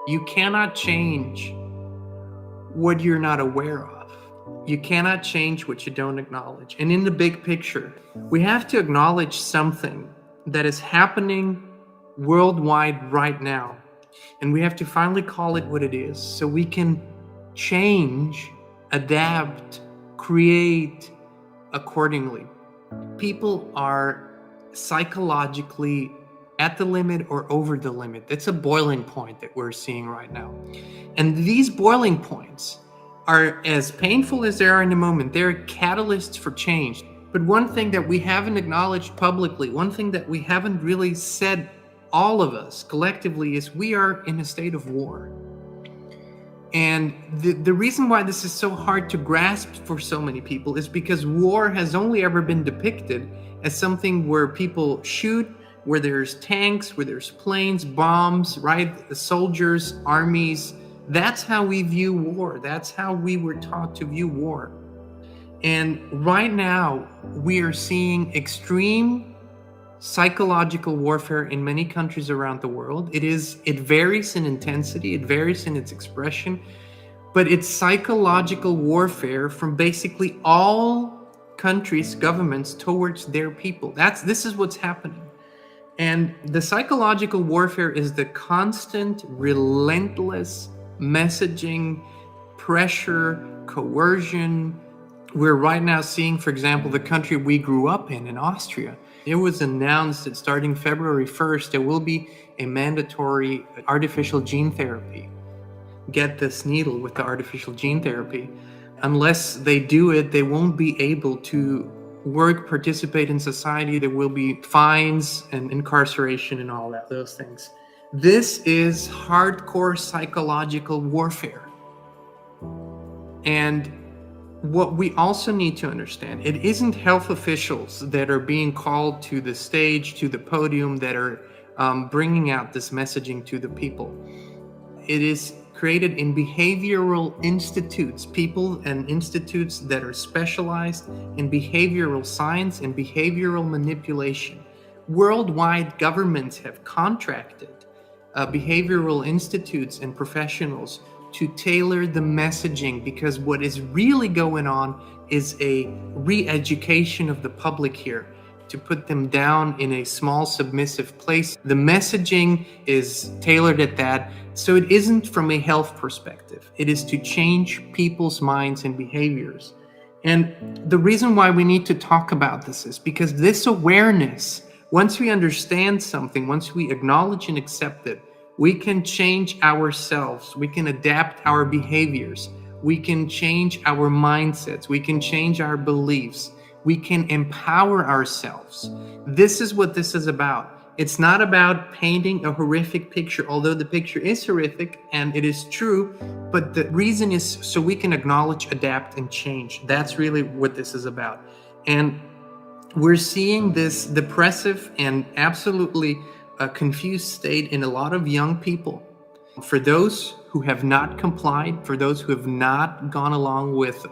You cannot change what you're not aware of. You cannot change what you don't acknowledge. And in the big picture, we have to acknowledge something that is happening worldwide right now. And we have to finally call it what it is so we can change, adapt, create accordingly. People are psychologically at the limit or over the limit. That's a boiling point that we're seeing right now. And these boiling points are as painful as they are in the moment. They're catalysts for change. But one thing that we haven't acknowledged publicly, one thing that we haven't really said, all of us collectively, is we are in a state of war. And the reason why this is so hard to grasp for so many people is because war has only ever been depicted as something where people shoot, where there's tanks, where there's planes, bombs, right? The soldiers, armies. That's how we view war. That's how we were taught to view war. And right now, we are seeing extreme psychological warfare in many countries around the world. It varies in intensity, it varies in its expression, but it's psychological warfare from basically all countries, governments towards their people. This is what's happening. And the psychological warfare is the constant, relentless messaging, pressure, coercion. We're right now seeing, for example, the country we grew up in Austria. It was announced that starting February 1st, there will be a mandatory artificial gene therapy. Get this needle with the artificial gene therapy. Unless they do it, they won't be able to work, participate in society. There will be fines and incarceration and all that, those things. This is hardcore psychological warfare. And what we also need to understand, it isn't health officials that are being called to the stage, to the podium, that are bringing out this messaging to the people. It is created in behavioral institutes, people and institutes that are specialized in behavioral science and behavioral manipulation. Worldwide, governments have contracted behavioral institutes and professionals to tailor the messaging, because what is really going on is a re-education of the public here, to put them down in a small submissive place. The messaging is tailored at that, so it isn't from a health perspective. It is to change people's minds and behaviors. And the reason why we need to talk about this is because this awareness, once we understand something, once we acknowledge and accept it, we can change ourselves, we can adapt our behaviors, we can change our mindsets, we can change our beliefs, we can empower ourselves. This is what this is about. It's not about painting a horrific picture, although the picture is horrific and it is true, but the reason is so we can acknowledge, adapt, and change. That's really what this is about. And we're seeing this depressive and absolutely a confused state in a lot of young people. For those who have not complied, for those who have not gone along with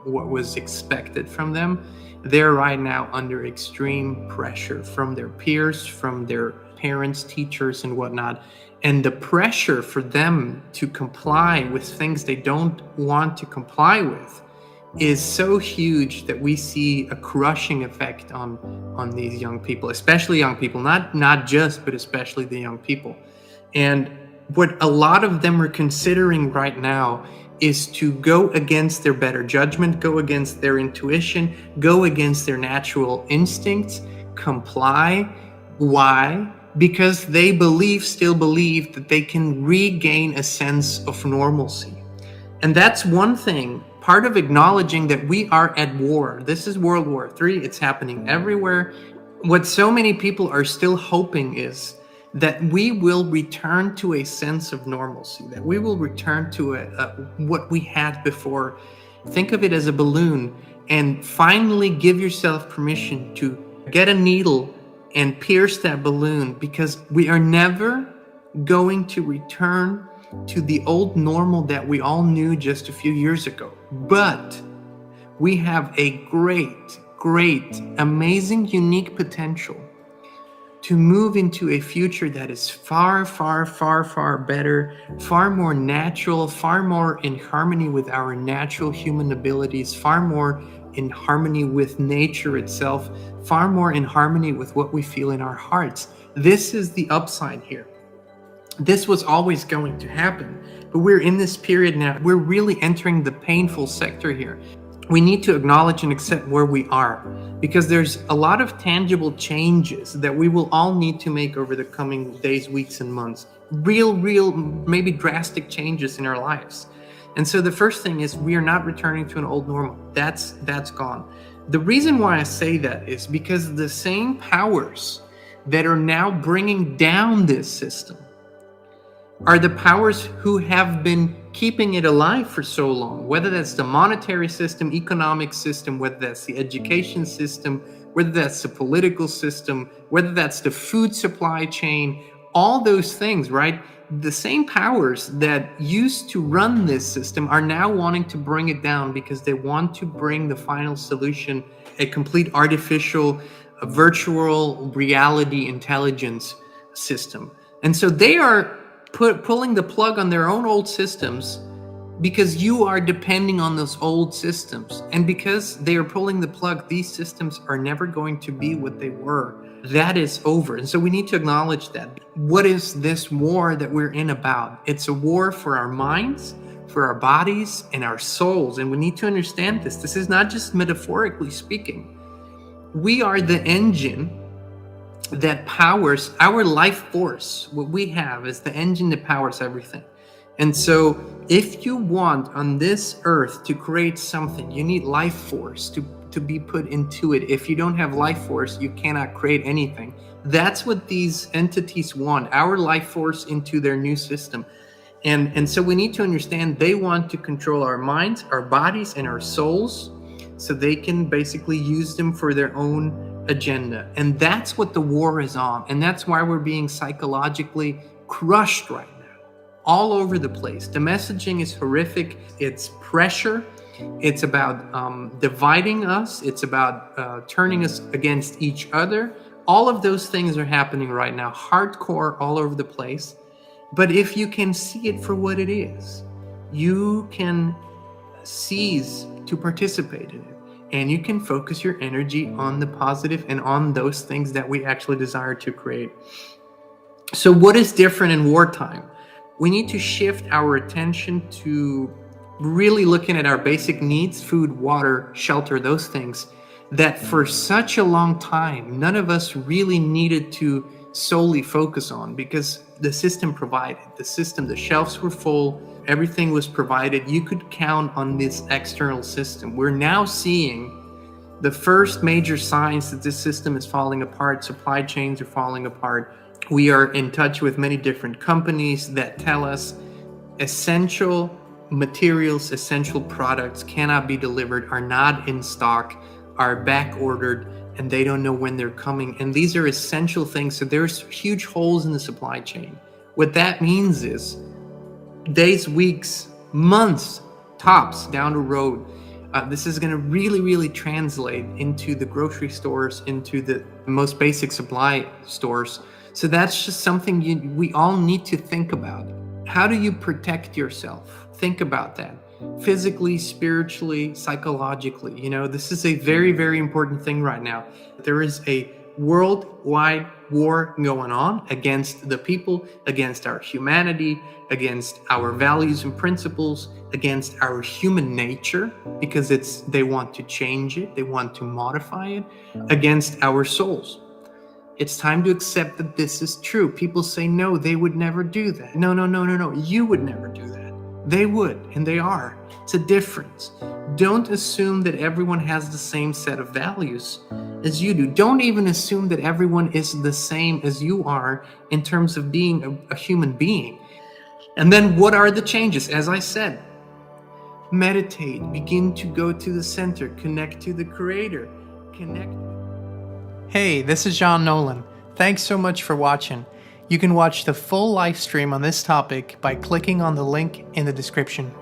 what was expected from them, they're right now under extreme pressure from their peers, from their parents, teachers, and whatnot. And the pressure for them to comply with things they don't want to comply with is so huge that we see a crushing effect on these young people, especially young people, not just, but especially the young people. And what a lot of them are considering right now is to go against their better judgment, go against their intuition, go against their natural instincts, comply. Why? Because they still believe that they can regain a sense of normalcy. And that's one thing, part of acknowledging that we are at war. This is World War III. It's happening everywhere. What so many people are still hoping is that we will return to a sense of normalcy, that we will return to what we had before. Think of it as a balloon, and finally give yourself permission to get a needle and pierce that balloon, because we are never going to return to the old normal that we all knew just a few years ago. But we have a great, amazing, unique potential to move into a future that is far, far, far, far better, far more natural, far more in harmony with our natural human abilities, far more in harmony with nature itself, far more in harmony with what we feel in our hearts. This is the upside here. This was always going to happen, but we're in this period now. We're really entering the painful sector here. We need to acknowledge and accept where we are, because there's a lot of tangible changes that we will all need to make over the coming days, weeks, and months. Real, maybe drastic changes in our lives. And so the first thing is we are not returning to an old normal. That's gone. The reason why I say that is because the same powers that are now bringing down this system are the powers who have been keeping it alive for so long, whether that's the monetary system, economic system, whether that's the education system, whether that's the political system, whether that's the food supply chain, all those things, right? The same powers that used to run this system are now wanting to bring it down because they want to bring the final solution, a complete artificial, virtual reality intelligence system. And so they are pulling the plug on their own old systems because you are depending on those old systems. And because they are pulling the plug, these systems are never going to be what they were. That is over. And so we need to acknowledge that. What is this war that we're in about? It's a war for our minds, for our bodies, and our souls. And we need to understand this. This is not just metaphorically speaking. We are the engine that powers our life force. What we have is the engine that powers everything. And so if you want on this earth to create something, you need life force to be put into it. If you don't have life force, you cannot create anything. That's what these entities want, our life force into their new system. And so we need to understand they want to control our minds, our bodies, and our souls, so they can basically use them for their own agenda. And that's what the war is on. And that's why we're being psychologically crushed right now, all over the place. The messaging is horrific. It's pressure. It's about dividing us. It's about turning us against each other. All of those things are happening right now, hardcore all over the place. But if you can see it for what it is, you can cease to participate in it. And you can focus your energy on the positive and on those things that we actually desire to create. So what is different in wartime? We need to shift our attention to really looking at our basic needs, food, water, shelter, those things that for such a long time, none of us really needed to solely focus on, because the system provided. The shelves were full, everything was provided. You could count on this external system. We're now seeing the first major signs that this system is falling apart. Supply chains are falling apart. We are in touch with many different companies that tell us essential materials, essential products cannot be delivered, are not in stock, are back ordered, and they don't know when they're coming. And these are essential things. So there's huge holes in the supply chain. What that means is days, weeks, months, tops down the road, this is going to really translate into the grocery stores, into the most basic supply stores. So that's just something we all need to think about. How do you protect yourself? Think about that. Physically, spiritually, psychologically. You know, this is a very important thing right now. There is a worldwide war going on against the people, against our humanity, against our values and principles, against our human nature, because they want to change it, they want to modify it, against our souls. It's time to accept that this is true. People say, no, they would never do that. No, you would never do that. They would, and they are. It's a difference. Don't assume that everyone has the same set of values as you do. Don't even assume that everyone is the same as you are in terms of being a human being. And then what are the changes? As I said, meditate, begin to go to the center, connect to the Creator, connect. Hey, this is John Nolan. Thanks so much for watching. You can watch the full live stream on this topic by clicking on the link in the description.